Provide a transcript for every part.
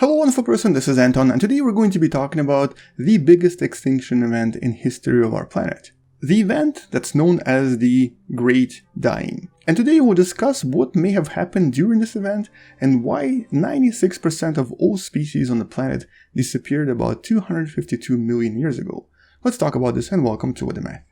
Hello wonderful person, this is Anton, and today we're going to be talking about the biggest extinction event in history of our planet. The event that's known as the Great Dying. And today we'll discuss what may have happened during this event and why 96% of all species on the planet disappeared about 252 million years ago. Let's talk about this and welcome to What the Math.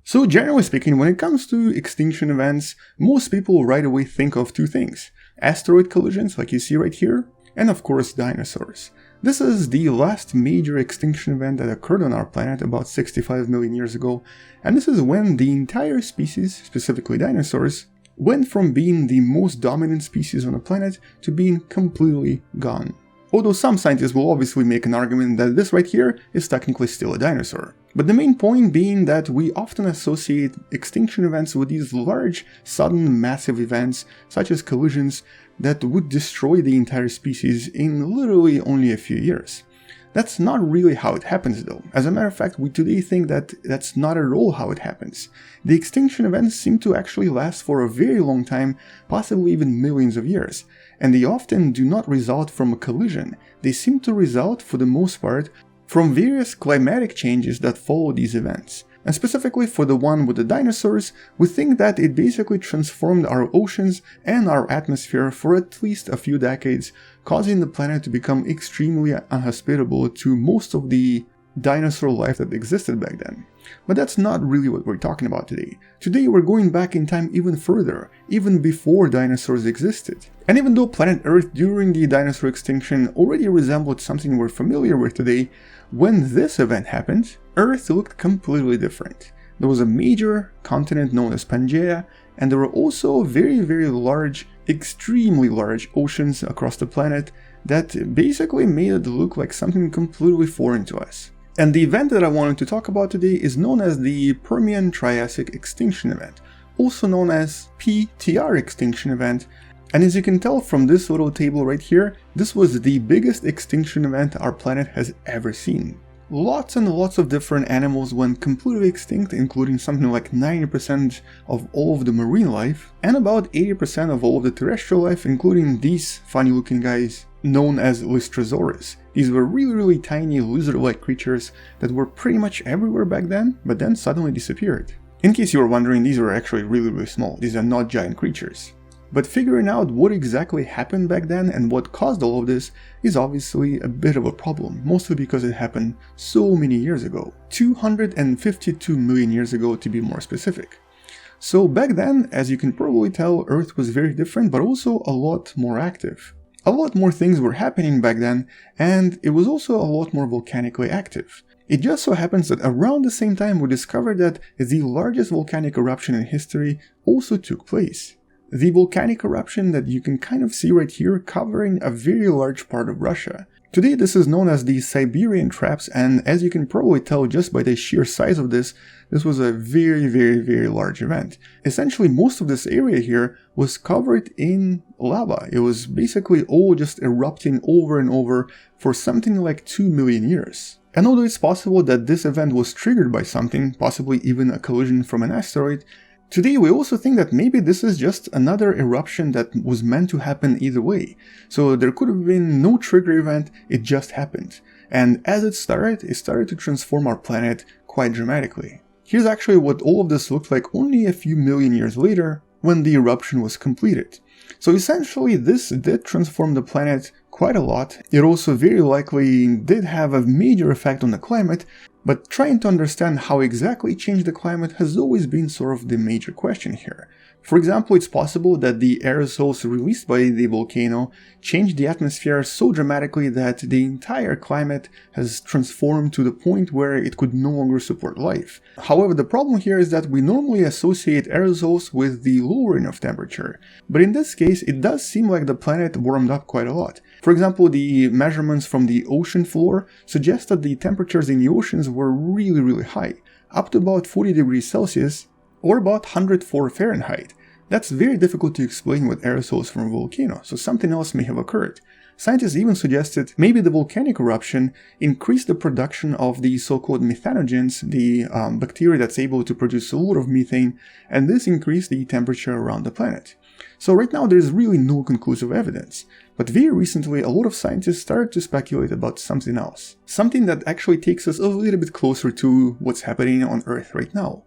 So generally speaking, when it comes to extinction events, most people right away think of two things. Asteroid collisions, like you see right here, and of course dinosaurs. This is the last major extinction event that occurred on our planet about 65 million years ago, and this is when the entire species, specifically dinosaurs, went from being the most dominant species on the planet to being completely gone. Although some scientists will obviously make an argument that this right here is technically still a dinosaur. But the main point being that we often associate extinction events with these large, sudden, massive events, such as collisions, that would destroy the entire species in literally only a few years. That's not really how it happens though. As a matter of fact, we today think that that's not at all how it happens. The extinction events seem to actually last for a very long time, possibly even millions of years. And they often do not result from a collision. They seem to result, for the most part, from various climatic changes that follow these events. And specifically for the one with the dinosaurs, we think that it basically transformed our oceans and our atmosphere for at least a few decades, causing the planet to become extremely unhospitable to most of the dinosaur life that existed back then. But that's not really what we're talking about today. Today we're going back in time even further, even before dinosaurs existed. And even though planet Earth during the dinosaur extinction already resembled something we're familiar with today, when this event happened, Earth looked completely different. There was a major continent known as Pangaea, and there were also very large, extremely large oceans across the planet that basically made it look like something completely foreign to us. And the event that I wanted to talk about today is known as the Permian-Triassic Extinction Event, also known as PTR Extinction Event. And as you can tell from this little table right here, this was the biggest extinction event our planet has ever seen. Lots and lots of different animals went completely extinct, including something like 90% of all of the marine life, and about 80% of all of the terrestrial life, including these funny looking guys known as Lystrosaurus. These were really tiny lizard-like creatures that were pretty much everywhere back then, but then suddenly disappeared. In case you were wondering, these were actually really small, these are not giant creatures. But figuring out what exactly happened back then and what caused all of this is obviously a bit of a problem, mostly because it happened so many years ago. 252 million years ago to be more specific. So back then, as you can probably tell, Earth was very different, but also a lot more active. A lot more things were happening back then, and it was also a lot more volcanically active. It just so happens that around the same time we discovered that the largest volcanic eruption in history also took place. The volcanic eruption that you can kind of see right here covering a very large part of Russia. Today this is known as the Siberian traps, and as you can probably tell just by the sheer size of this, this was a very large event. Essentially most of this area here was covered in lava. It was basically all just erupting over and over for something like 2 million years. And although it's possible that this event was triggered by something, possibly even a collision from an asteroid, today we also think that maybe this is just another eruption that was meant to happen either way. So there could have been no trigger event, it just happened. And as it started to transform our planet quite dramatically. Here's actually what all of this looked like only a few million years later when the eruption was completed. So essentially this did transform the planet quite a lot. It also very likely did have a major effect on the climate, but trying to understand how exactly it changed the climate has always been sort of the major question here. For example, it's possible that the aerosols released by the volcano changed the atmosphere so dramatically that the entire climate has transformed to the point where it could no longer support life. However, the problem here is that we normally associate aerosols with the lowering of temperature, but in this case it does seem like the planet warmed up quite a lot. For example, the measurements from the ocean floor suggest that the temperatures in the oceans were really high, up to about 40 degrees Celsius, or about 104 Fahrenheit. That's very difficult to explain with aerosols from a volcano, so something else may have occurred. Scientists even suggested maybe the volcanic eruption increased the production of the so-called methanogens, the bacteria that's able to produce a lot of methane, and this increased the temperature around the planet. So right now there's really no conclusive evidence, but very recently a lot of scientists started to speculate about something else. Something that actually takes us a little bit closer to what's happening on Earth right now.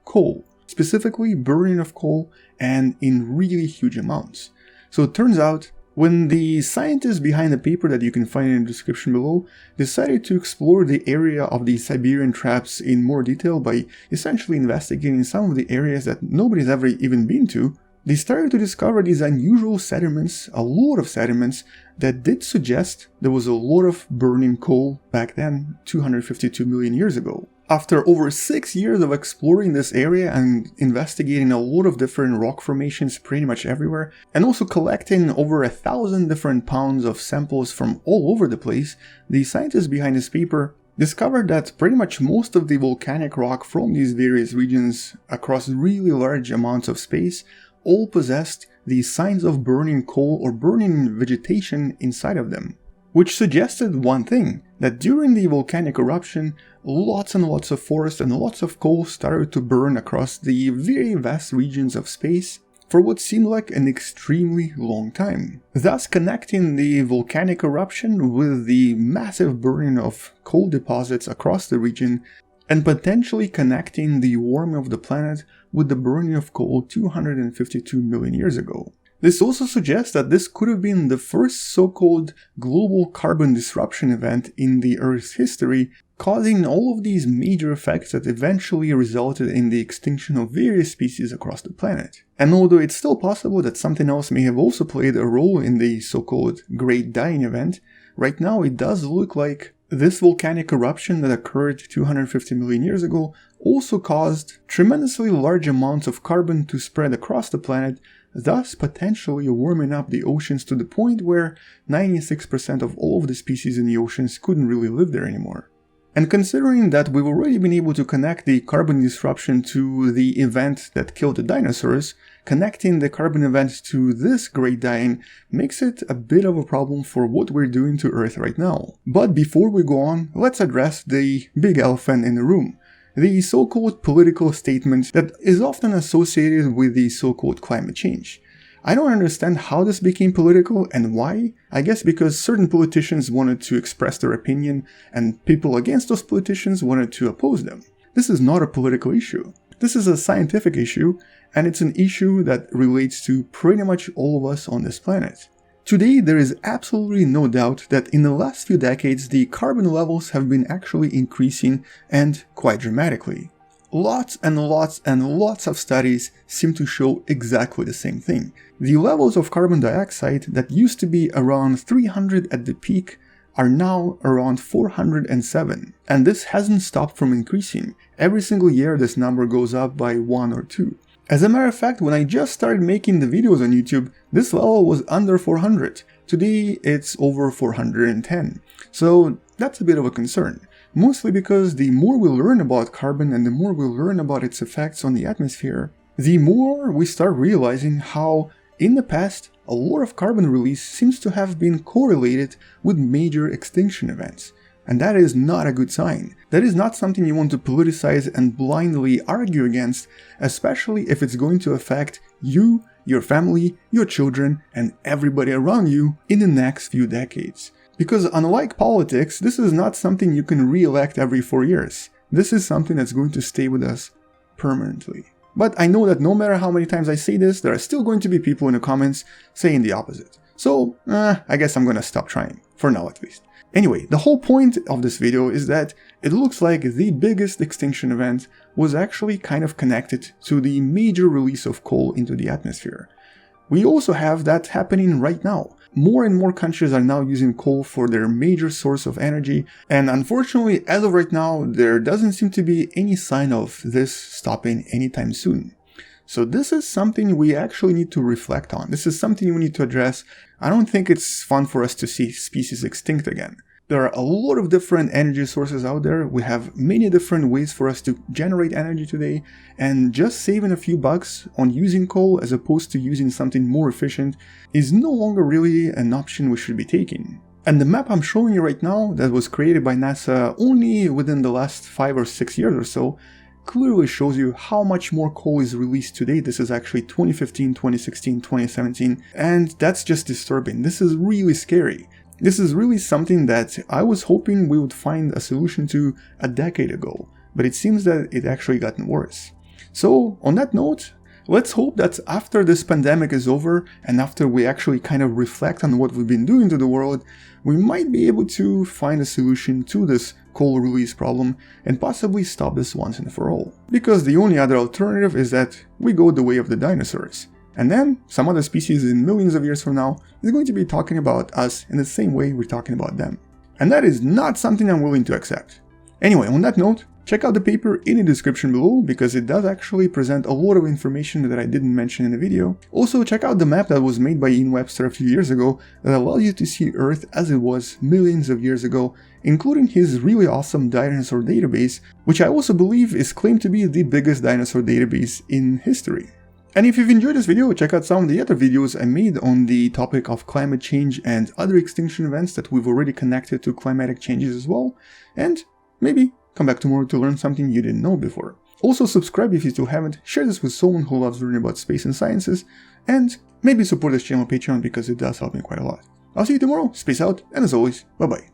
Coal. Specifically burning of coal, and in really huge amounts. So it turns out, when the scientists behind the paper that you can find in the description below decided to explore the area of the Siberian traps in more detail by essentially investigating some of the areas that nobody's ever even been to, they started to discover these unusual sediments, a lot of sediments, that did suggest there was a lot of burning coal back then, 252 million years ago. After over 6 years of exploring this area and investigating a lot of different rock formations pretty much everywhere, and also collecting over 1,000 different pounds of samples from all over the place, the scientists behind this paper discovered that pretty much most of the volcanic rock from these various regions across really large amounts of space all possessed the signs of burning coal or burning vegetation inside of them. Which suggested one thing, that during the volcanic eruption, lots and lots of forest and lots of coal started to burn across the very vast regions of space for what seemed like an extremely long time, thus connecting the volcanic eruption with the massive burning of coal deposits across the region and potentially connecting the warming of the planet with the burning of coal 252 million years ago. This also suggests that this could have been the first so-called global carbon disruption event in the Earth's history, causing all of these major effects that eventually resulted in the extinction of various species across the planet. And although it's still possible that something else may have also played a role in the so-called Great Dying Event, right now it does look like this volcanic eruption that occurred 250 million years ago also caused tremendously large amounts of carbon to spread across the planet, thus potentially warming up the oceans to the point where 96% of all of the species in the oceans couldn't really live there anymore. And considering that we've already been able to connect the carbon disruption to the event that killed the dinosaurs, connecting the carbon event to this great dying makes it a bit of a problem for what we're doing to Earth right now. But before we go on, let's address the big elephant in the room. The so-called political statement that is often associated with the so-called climate change. I don't understand how this became political and why. I guess because certain politicians wanted to express their opinion and people against those politicians wanted to oppose them. This is not a political issue. This is a scientific issue, and it's an issue that relates to pretty much all of us on this planet. Today, there is absolutely no doubt that in the last few decades, the carbon levels have been actually increasing, and quite dramatically. Lots and lots and lots of studies seem to show exactly the same thing. The levels of carbon dioxide that used to be around 300 at the peak are now around 407, and this hasn't stopped from increasing. Every single year this number goes up by 1 or 2. As a matter of fact, when I just started making the videos on YouTube, this level was under 400. Today it's over 410. So that's a bit of a concern. Mostly because the more we learn about carbon and the more we learn about its effects on the atmosphere, the more we start realizing how, in the past, a lot of carbon release seems to have been correlated with major extinction events. And that is not a good sign. That is not something you want to politicize and blindly argue against, especially if it's going to affect you, your family, your children, and everybody around you in the next few decades. Because unlike politics, this is not something you can re-elect every 4 years. This is something that's going to stay with us permanently. But I know that no matter how many times I say this, there are still going to be people in the comments saying the opposite. So, I guess I'm gonna stop trying, for now at least. Anyway, the whole point of this video is that it looks like the biggest extinction event was actually kind of connected to the major release of coal into the atmosphere. We also have that happening right now. More and more countries are now using coal for their major source of energy, and unfortunately, as of right now, there doesn't seem to be any sign of this stopping anytime soon. So this is something we actually need to reflect on. This is something we need to address. I don't think it's fun for us to see species extinct again. There are a lot of different energy sources out there. We have many different ways for us to generate energy today, and just saving a few bucks on using coal as opposed to using something more efficient is no longer really an option we should be taking. And the map I'm showing you right now, that was created by NASA only within the last 5 or 6 years or so, clearly shows you how much more coal is released today. This is actually 2015, 2016, 2017, and that's just disturbing. This is really scary. This is really something that I was hoping we would find a solution to a decade ago, but it seems that it actually gotten worse. So on that note, let's hope that after this pandemic is over and after we actually kind of reflect on what we've been doing to the world, we might be able to find a solution to this coal release problem and possibly stop this once and for all. Because the only other alternative is that we go the way of the dinosaurs. And then some other species in millions of years from now is going to be talking about us in the same way we're talking about them. And that is not something I'm willing to accept. Anyway, on that note, check out the paper in the description below because it does actually present a lot of information that I didn't mention in the video. Also, check out the map that was made by Ian Webster a few years ago that allows you to see Earth as it was millions of years ago, including his really awesome dinosaur database, which I also believe is claimed to be the biggest dinosaur database in history. And if you've enjoyed this video, check out some of the other videos I made on the topic of climate change and other extinction events that we've already connected to climatic changes as well, and maybe come back tomorrow to learn something you didn't know before. Also subscribe if you still haven't, share this with someone who loves learning about space and sciences, and maybe support this channel on Patreon because it does help me quite a lot. I'll see you tomorrow, space out, and as always, bye bye.